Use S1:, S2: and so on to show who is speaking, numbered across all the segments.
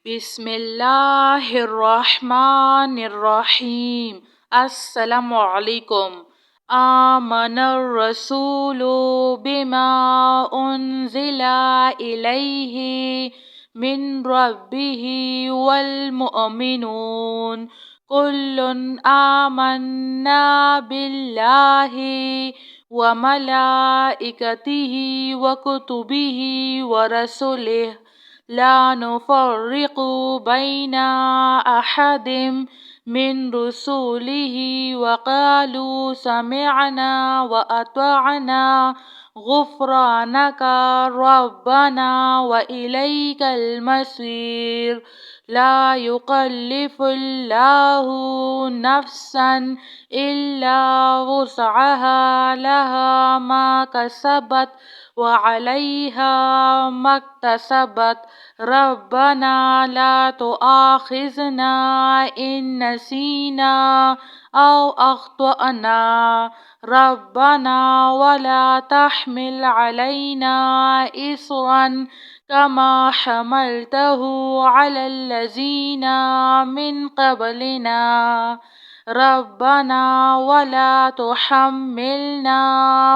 S1: بسم اللہ الرحمن الرحیم۔ السلام علیکم۔ آمن الرسول بما انزل الیہ من ربہ والمؤمنون کل آمنا باللہ وملائکتہ وکتبہ ورسلہ لا نفرق بين أحد من رسله وقالوا سمعنا وأطعنا غفرانك ربنا وإليك المصير لا يكلف الله نفسا إلا وسعها لها ما كسبت وعليها ما اكتسبت ربنا لا تؤاخذنا إن نسينا أو أخطأنا ربنا ولا تحمل علينا إصرا كما حملته على الذين من قبلنا ربنا ولا تحملنا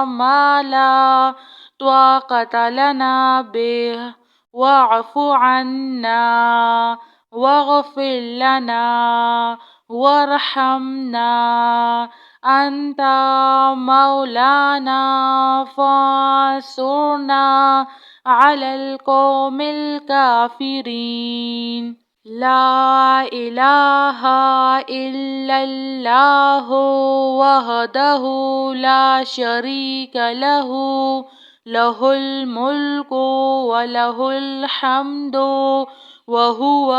S1: ما لا طاقة لنا به واعف عنا واغفر لنا وارحمنا أنت مولانا فانصرنا على القوم الكافرين لا إله إلا الله وحده لا شريك له له الملك وله الحمد وهو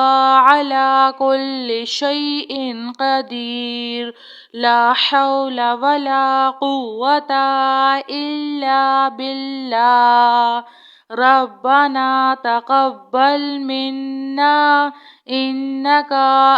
S1: على كل شيء قدير لا حول ولا قوة إلا بالله ربنا تقبل منا إنك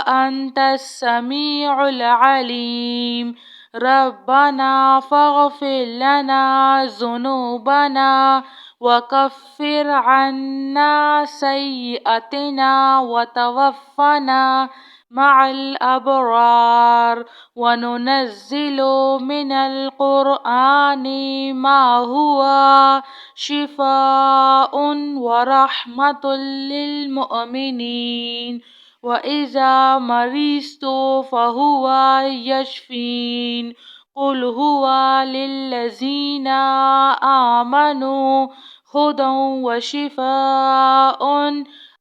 S1: أنت السميع العليم ربنا فاغفر لنا ذنوبنا وكفر عنا سيئاتنا وتوفنا مع الأبرار وننزل من القرآن ما هو شفاء ورحمة للمؤمنين وإذا مرضت فهو يشفين قل هو للذين آمنوا هدى وشفاء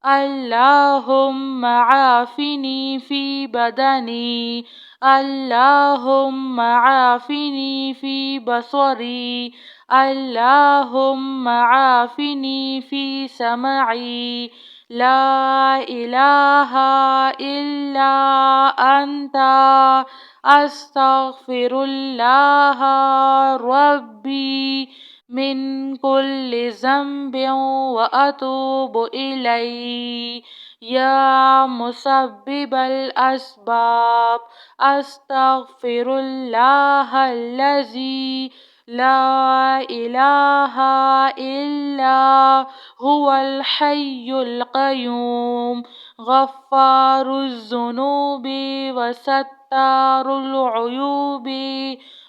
S1: اللهم عافني في بدني اللهم عافني في بصري اللهم عافني في سمعي لا إله إلا أنت أستغفر الله ربي من كل ذنب وأتوب إليه يا مسبب الأسباب أستغفر الله الذي لا إله إلا هو الحي القيوم غفار الذنوب وستار العيوب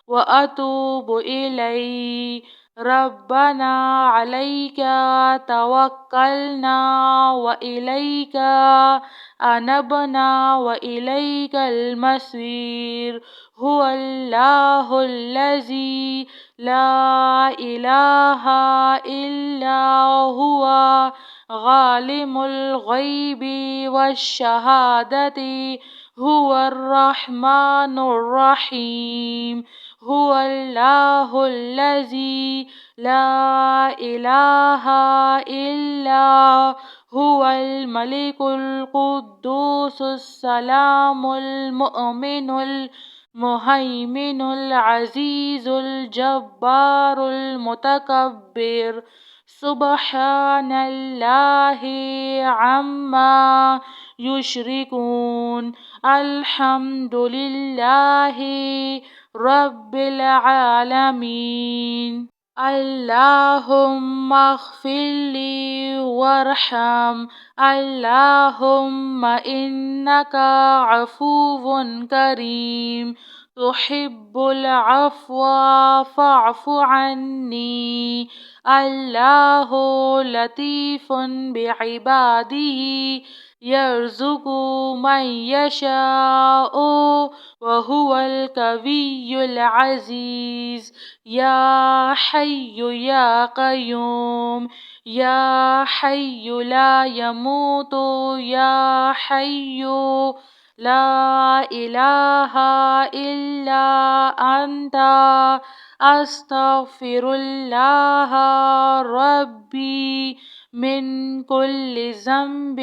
S1: وأتوب إليه ربنا عليك توكلنا وإليك أنبنا وإليك المصير هو الله الذي لا إله إلا هو عالم الغيب والشهادة هو الرحمن الرحيم هو الله الذي لا إله إلا هو الملك القدوس السلام المؤمن المهيمن العزيز الجبار المتكبر سبحان الله عما يشركون الحمد لله رب العالمين اللهم اغفر لي وارحم. اللهم إنك عفو كريم تحب العفو فاعف عني. الله لطيف بعباده يرزق من يشاء وهو القوي العزيز. يا حي يا قيوم، يا حي لا يموت، يا حي لا إله إلا أنت، أستغفر الله ربي من كل ذنب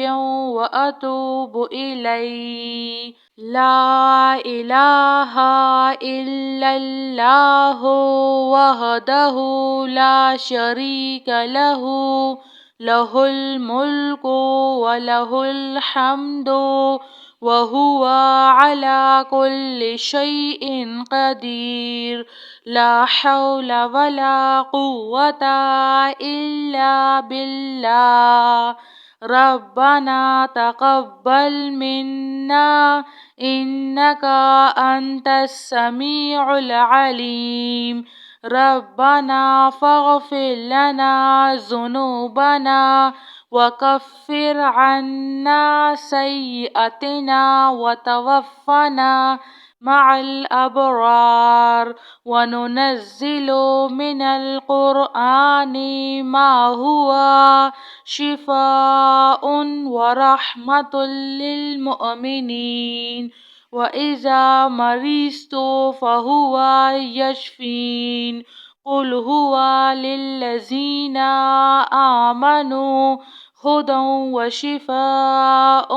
S1: وأتوب إليه. لا إله إلا الله وحده لا شريك له، له الملك وله الحمد وهو على كل شيء قدير. لا حول ولا قوة إلا بالله. ربنا تقبل منا إنك أنت السميع العليم. ربنا فاغفر لنا ذنوبنا وكفر عنا سيئاتنا وتوفنا مع الأبرار. وننزل من القرآن ما هو شفاء ورحمة للمؤمنين، وإذا مرضت فهو يشفين. قل هو للذين آمنوا هدى وشفاء.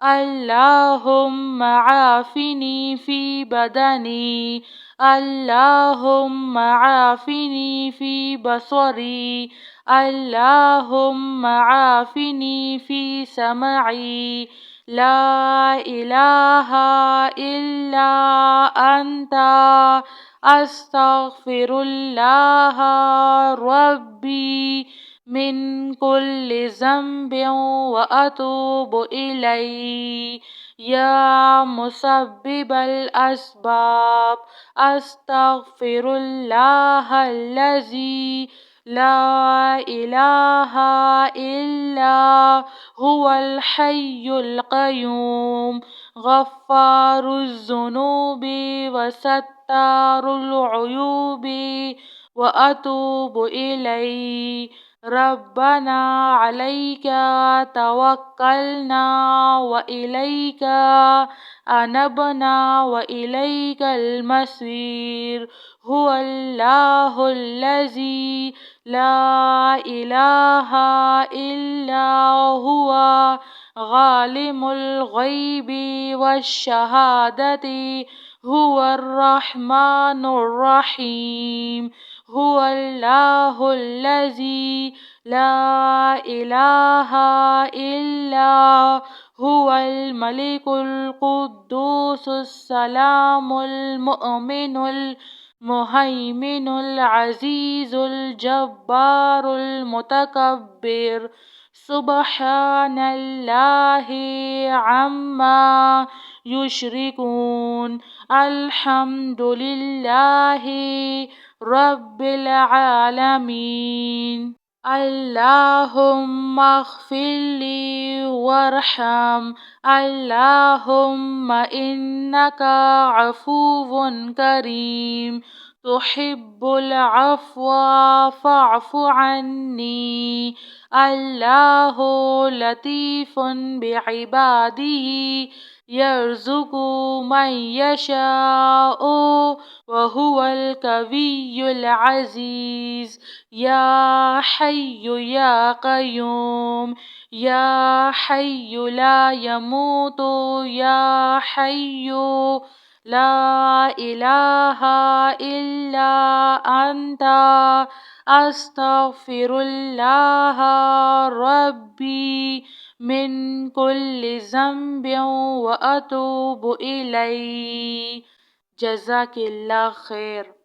S1: اللهم عافني في بدني، اللهم عافني في بصري، اللهم عافني في سمعي. لا إله إلا أنت، أستغفر الله ربي من كل ذنب وأتوب إليه. يا مسبب الأسباب، أستغفر الله الذي لا إله إلا هو الحي القيوم، غفار الذنوب وستار العيوب، وأتوب إليه. ربنا عليك توكلنا وإليك أنبنا وإليك المصير. هو الله الذي لا إله إلا هو عالم الغيب والشهادة، هو الرحمن الرحيم. هو الله الذي لا إله إلا هو الملك القدوس السلام المؤمن المهيمن العزيز الجبار المتكبر. سبحان الله عما يشركون. الحمد لله رب العالمين. اللهم اغفر لي وارحم. اللهم إنك عفو كريم تحب العفو فاعف عني. الله لطيف بعباده يرزق من يشاء وهو القوي العزيز. يا حي يا قيوم، يا حي لا يموت، يا حي لا إله إلا أنت، أستغفر الله ربي من كل ذنب وأتوب إليه. جزاك الله خير.